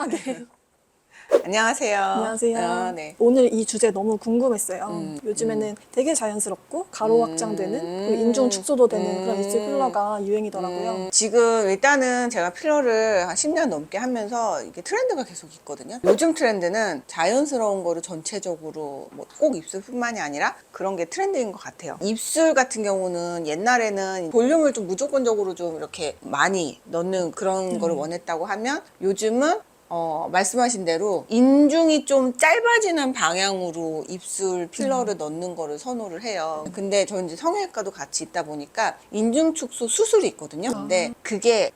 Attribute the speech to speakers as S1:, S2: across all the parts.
S1: 편하게.
S2: 안녕하세요.
S1: 안녕하세요.
S2: 네.
S1: 오늘 이 주제 너무 궁금했어요. 요즘에는 되게 자연스럽고 가로 확장되는 그리고 인중 축소도 되는 그런 입술 필러가 유행이더라고요.
S2: 지금 일단은 제가 필러를 한 10년 넘게 하면서 이게 트렌드가 계속 있거든요. 요즘 트렌드는 자연스러운 거를 전체적으로 뭐 꼭 입술뿐만이 아니라 그런 게 트렌드인 것 같아요. 입술 같은 경우는 옛날에는 볼륨을 좀 무조건적으로 좀 이렇게 많이 넣는 그런 거를 원했다고 하면 요즘은 말씀하신 대로 인중이 좀 짧아지는 방향으로 입술 필러를 넣는 거를 선호를 해요. 근데 저는 이제 성형외과도 같이 있다 보니까 인중 축소 수술이 있거든요. 근데 그게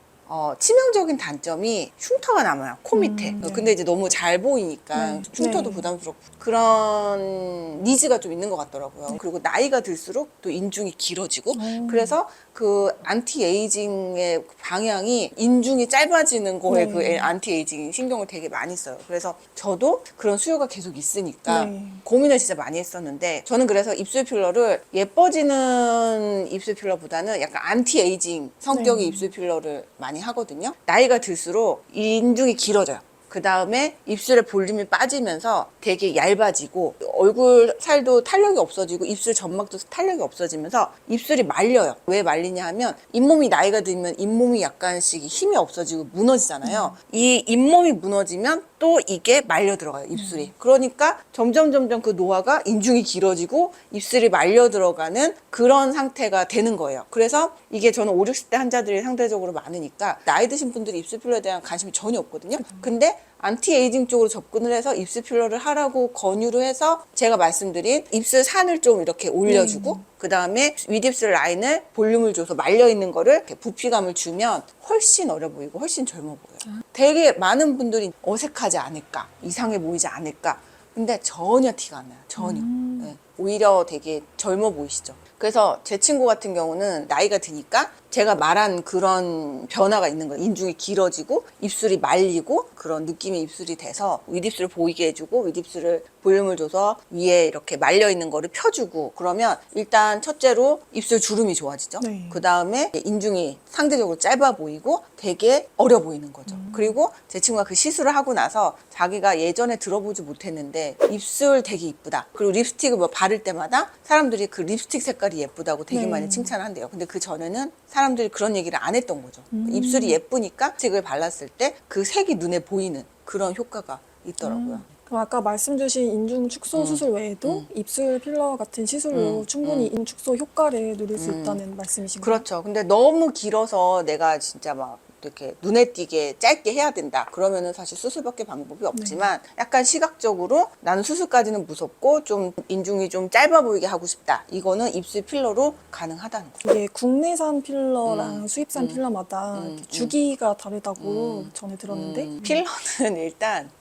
S2: 치명적인 단점이 흉터가 남아요, 코 밑에.
S1: 네.
S2: 근데 이제 너무 잘 보이니까
S1: 네.
S2: 흉터도
S1: 네.
S2: 부담스럽고 그런 니즈가 좀 있는 것 같더라고요. 그리고 나이가 들수록 또 인중이 길어지고 그래서 그 안티에이징의 방향이 인중이 짧아지는 거에
S1: 네.
S2: 그 안티에이징 신경을 되게 많이 써요. 그래서 저도 그런 수요가 계속 있으니까
S1: 네.
S2: 고민을 진짜 많이 했었는데 저는 그래서 입술 필러를 예뻐지는 입술 필러보다는 약간 안티에이징 성격의
S1: 네.
S2: 입술 필러를 많이 하거든요. 나이가 들수록 인중이 길어져요. 그 다음에 입술의 볼륨이 빠지면서 되게 얇아지고 얼굴 살도 탄력이 없어지고 입술 점막도 탄력이 없어지면서 입술이 말려요. 왜 말리냐 하면 잇몸이 나이가 들면 잇몸이 약간씩 힘이 없어지고 무너지잖아요. 이 잇몸이 무너지면 또 이게 말려 들어가요, 입술이. 그러니까 점점 그 노화가 인중이 길어지고 입술이 말려 들어가는 그런 상태가 되는 거예요. 그래서 이게 저는 5, 60대 환자들이 상대적으로 많으니까 나이 드신 분들이 입술 필러에 대한 관심이 전혀 없거든요. 근데 안티에이징 쪽으로 접근을 해서 입술 필러를 하라고 권유를 해서 제가 말씀드린 입술 산을 좀 이렇게 올려주고 그 다음에 윗입술 라인을 볼륨을 줘서 말려있는 거를 이렇게 부피감을 주면 훨씬 어려 보이고 훨씬 젊어 보여요. 되게 많은 분들이 어색하지 않을까, 이상해 보이지 않을까. 근데 전혀 티가 안 나요. 전혀. 네. 오히려 되게 젊어 보이시죠. 그래서 제 친구 같은 경우는 나이가 드니까 제가 말한 그런 변화가 있는 거예요. 인중이 길어지고 입술이 말리고 그런 느낌의 입술이 돼서 윗입술을 보이게 해주고 윗입술을 볼륨을 줘서 위에 이렇게 말려있는 거를 펴주고 그러면 일단 첫째로 입술 주름이 좋아지죠.
S1: 네.
S2: 그 다음에 인중이 상대적으로 짧아 보이고 되게 어려 보이는 거죠. 그리고 제 친구가 그 시술을 하고 나서 자기가 예전에 들어보지 못했는데 입술 되게 이쁘다. 그리고 립스틱을 뭐 바를 때마다 사람들이 그 립스틱 색깔이 예쁘다고 되게
S1: 네.
S2: 많이 칭찬을 한대요. 근데 그 전에는 사람들이 그런 얘기를 안 했던 거죠. 입술이 예쁘니까 립스틱을 발랐을 때 그 색이 눈에 보이는 그런 효과가 있더라고요.
S1: 그럼 아까 말씀 주신 인중 축소 수술 외에도 입술 필러 같은 시술로 충분히 인중 축소 효과를 누릴 수 있다는 말씀이신가요?
S2: 그렇죠. 근데 너무 길어서 내가 진짜 막 이렇게 눈에 띄게 짧게 해야 된다. 그러면은 사실 수술밖에 방법이 없지만 약간 시각적으로 나는 수술까지는 무섭고 좀 인중이 좀 짧아 보이게 하고 싶다. 이거는 입술 필러로 가능하다는 거예요.
S1: 이게 국내산 필러랑 수입산 필러마다 이렇게 주기가 다르다고 전에 들었는데
S2: 필러는 일단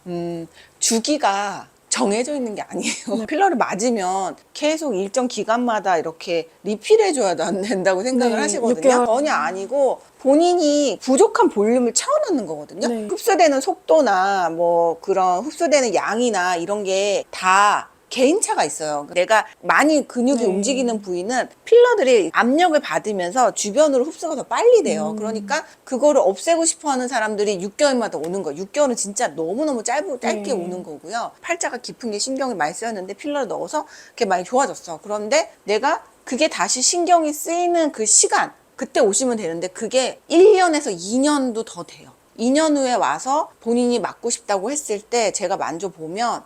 S2: 주기가 정해져 있는 게 아니에요. 필러를 맞으면 계속 일정 기간마다 이렇게 리필해줘야 안 된다고 생각을
S1: 네,
S2: 하시거든요.
S1: 6개월.
S2: 전혀 아니고 본인이 부족한 볼륨을 채워넣는 거거든요.
S1: 네.
S2: 흡수되는 속도나 뭐 그런 흡수되는 양이나 이런 게 다 개인차가 있어요. 내가 많이 근육이
S1: 네.
S2: 움직이는 부위는 필러들이 압력을 받으면서 주변으로 흡수가 더 빨리 돼요. 그러니까 그거를 없애고 싶어 하는 사람들이 6개월마다 오는 거예요. 6개월은 진짜 너무너무 짧게 오는 거고요. 팔자가 깊은 게 신경이 많이 쓰였는데 필러를 넣어서 그게 많이 좋아졌어. 그런데 내가 그게 다시 신경이 쓰이는 그 시간, 그때 오시면 되는데 그게 1년에서 2년도 더 돼요. 2년 후에 와서 본인이 맞고 싶다고 했을 때 제가 만져보면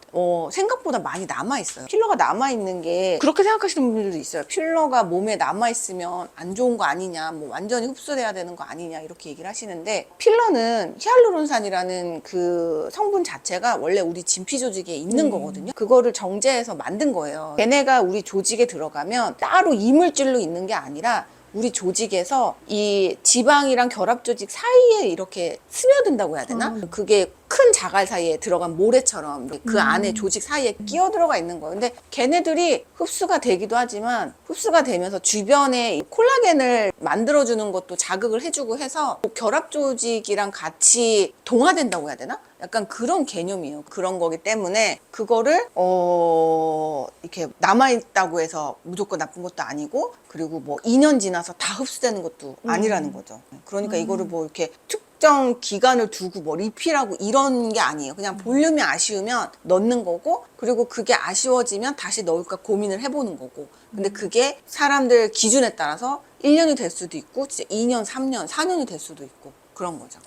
S2: 생각보다 많이 남아있어요. 필러가 남아있는 게 그렇게 생각하시는 분들도 있어요. 필러가 몸에 남아있으면 안 좋은 거 아니냐, 뭐 완전히 흡수돼야 되는 거 아니냐 이렇게 얘기를 하시는데 필러는 히알루론산이라는 그 성분 자체가 원래 우리 진피 조직에 있는 거거든요. 그거를 정제해서 만든 거예요. 걔네가 우리 조직에 들어가면 따로 이물질로 있는 게 아니라 우리 조직에서 이 지방이랑 결합 조직 사이에 이렇게 스며든다고 해야 되나? 그게 큰 자갈 사이에 들어간 모래처럼 그 안에 조직 사이에 끼어 들어가 있는 거예요. 근데 걔네들이 흡수가 되기도 하지만 흡수가 되면서 주변에 콜라겐을 만들어주는 것도 자극을 해주고 해서 결합 조직이랑 같이 동화된다고 해야 되나? 약간 그런 개념이에요. 그런 거기 때문에 그거를 이렇게 남아있다고 해서 무조건 나쁜 것도 아니고 그리고 뭐 2년 지나서 다 흡수되는 것도 아니라는 거죠. 그러니까 이거를 뭐 이렇게 특정 기간을 두고 뭐 리필하고 이런 게 아니에요. 그냥 볼륨이 아쉬우면 넣는 거고, 그리고 그게 아쉬워지면 다시 넣을까 고민을 해보는 거고. 근데 그게 사람들 기준에 따라서 1년이 될 수도 있고 진짜 2년, 3년, 4년이 될 수도 있고 그런 거죠.